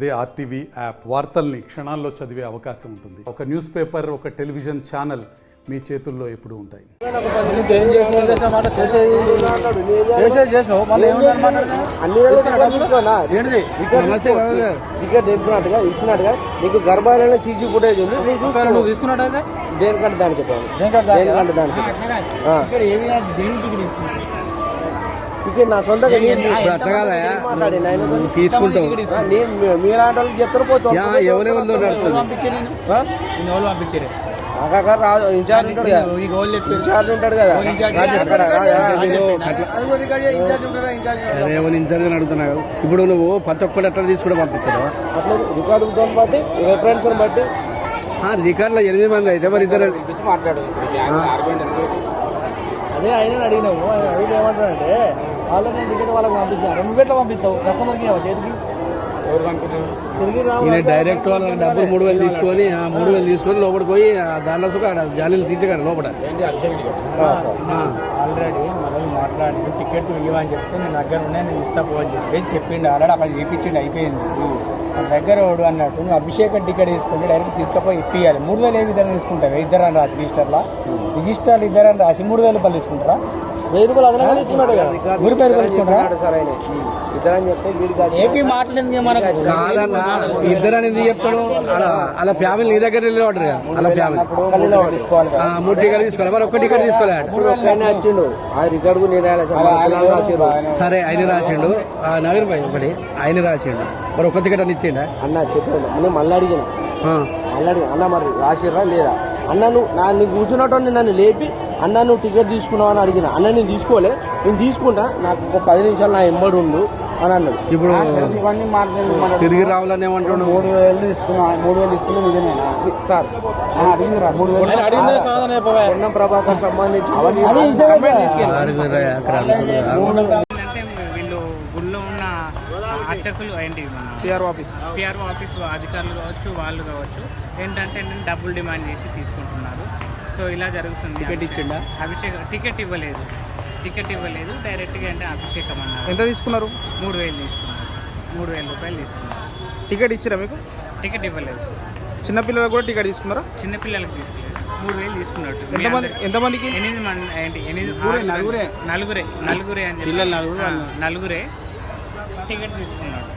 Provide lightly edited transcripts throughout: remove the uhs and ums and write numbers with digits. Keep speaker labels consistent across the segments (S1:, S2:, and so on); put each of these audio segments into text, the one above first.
S1: అదే RTV app వార్తల్ని క్షణాల్లో చదివే అవకాశం ఉంటుంది. ఒక న్యూస్ పేపర్, ఒక టెలివిజన్ ఛానల్ మీ చేతుల్లో ఎప్పుడూ ఉంటాయి.
S2: ఇచ్చినట్టుగా నీకు గర్భాలయంలో సీసీ ఫుటేజ్ ఉంది, నువ్వు తీసుకున్నట్టు దేనికంటే దానికి టికెట్ నా సొంతంగా
S3: తీసుకుంటావు
S2: మీలాంటి వాళ్ళకి చెప్తారు పోతాం. ఇన్ఛార్జ్ ఉంటాడు కదా
S3: ఇన్ఛార్జ్ అడుగుతున్నా. ఇప్పుడు నువ్వు ప్రతి ఒక్కటి ఎట్లా తీసుకుంటే పంపిస్తావు?
S2: అట్లా రికార్డుతో బట్టి రెఫరెన్స్ బట్టి
S3: రికార్డులో 8 మంది అయితే మరి ఇద్దరు
S2: మాట్లాడు. అదే ఆయన అడిగినాము, అడిగి ఏమంటారంటే వాళ్ళని టికెట్ వాళ్ళకి పంపించాను, నువ్వు ఎట్లా పంపిస్తావు కస్టమర్కి చేతికి?
S3: డైరెక్ట్ వాళ్ళకి డబ్బులు 3000 తీసుకొని 3000 తీసుకొని లోపలికి పోయి దానిలో జాలీలు తీర్చగాడు లోపల.
S2: ఆల్రెడీ మనం మాట్లాడి టికెట్ ఇవ్వని చెప్తే నేను దగ్గర ఉన్నాయి, నేను ఇస్తా పోవని చెప్పేసి చెప్పిండు. ఆల్రెడీ అక్కడ చేయించిండు, అయిపోయింది. మన దగ్గర ఓడు అన్నట్టు నువ్వు అభిషేకం టికెట్ తీసుకుంటే డైరెక్ట్ తీసుకపోయి ఇప్పియాలి. 3000 ఏ విధంగా తీసుకుంటావు? ఇద్దరు అని రాసి రిజిస్టర్లు ఇద్దరు అని రాసి 3000 రూపాయలు తీసుకుంటారా? 1000 రూపాయలు అదనంగా తీసుకున్నాడు కదా, 1000 రూపాయలు తీసుకుంటారా? సార్ ఆయన ఇద్దరని చెప్తే ఏపీ మాట్లాడింది మనకు
S3: ఇద్దరు అనేది చెప్తాడు. అలా ఫ్యామిలీ నీ దగ్గర వెళ్ళేవాడు కదా, అలా ఫ్యామిలీ
S2: తీసుకోవాలి,
S3: 3 టికెట్ తీసుకోవాలి. మరి ఒక్క టికెట్ తీసుకోవాలి.
S2: వచ్చిండు ఆ రికార్డు
S3: సరే ఆయన రాసిండు, నవీన్ భాయ్ ఒకటి ఆయన రాసిండు. మరి ఒక్క టికెట్ అని ఇచ్చిండా
S2: అన్న? చెప్పాడు. నేను మళ్ళీ అడిగిన అన్న మరి రాసిర్రా లేదా అన్న? నీకు కూర్చున్నట్టు నన్ను లేపి అన్న నువ్వు టికెట్ తీసుకున్నావు అని అడిగిన. అన్న నేను తీసుకోలే, నేను తీసుకుంటా, నాకు ఒక 10 నిమిషాలు నా ఎంబడి ఉండు అని అన్నాడు.
S3: ఇప్పుడు
S2: ఇవన్నీ
S3: తిరిగి రావాలని ఏమంటాడు?
S2: 3000 తీసుకున్నా, 3000 తీసుకున్నా నిజమేనా సార్? పొన్నం ప్రభాకర్ సంబంధించి
S4: అర్చకులు ఏంటి పిఆర్ఓ ఆఫీస్ అధికారులు కావచ్చు, వాళ్ళు కావచ్చు, ఏంటంటే డబ్బులు డిమాండ్ చేసి తీసుకుంటున్నారు. సో ఇలా జరుగుతుంది.
S3: టికెట్ ఇచ్చిండా?
S4: అభిషేకం టికెట్ ఇవ్వలేదు డైరెక్ట్గా అంటే అభిషేకం అన్నారు.
S5: ఎంత తీసుకున్నారు?
S4: 3000 తీసుకున్నారు. 3000 రూపాయలు తీసుకున్నారు.
S5: టికెట్ ఇచ్చారా మీకు?
S4: టికెట్ ఇవ్వలేదు.
S5: చిన్నపిల్లలకు కూడా టికెట్ తీసుకున్నారా?
S4: చిన్నపిల్లలకు తీసుకోలేదు. 3000 తీసుకున్నట్టు.
S5: ఎంతమందికి?
S4: 8 మంది ఏంటి? నలుగురే అని నలుగురే టికెట్ తీసుకున్నాడు.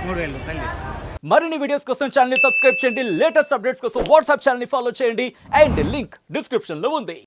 S4: 3000 రూపాయలు తీసుకున్నాడు.
S6: మరిన్ని వీడియోస్ కోసం ఛానల్ ని సబ్స్క్రైబ్ చేయండి. లేటెస్ట్ అప్డేట్స్ కోసం వాట్సాప్ ఛానల్ ని ఫాలో చేయండి. అండ్ లింక్ డిస్క్రిప్షన్ లో ఉంది.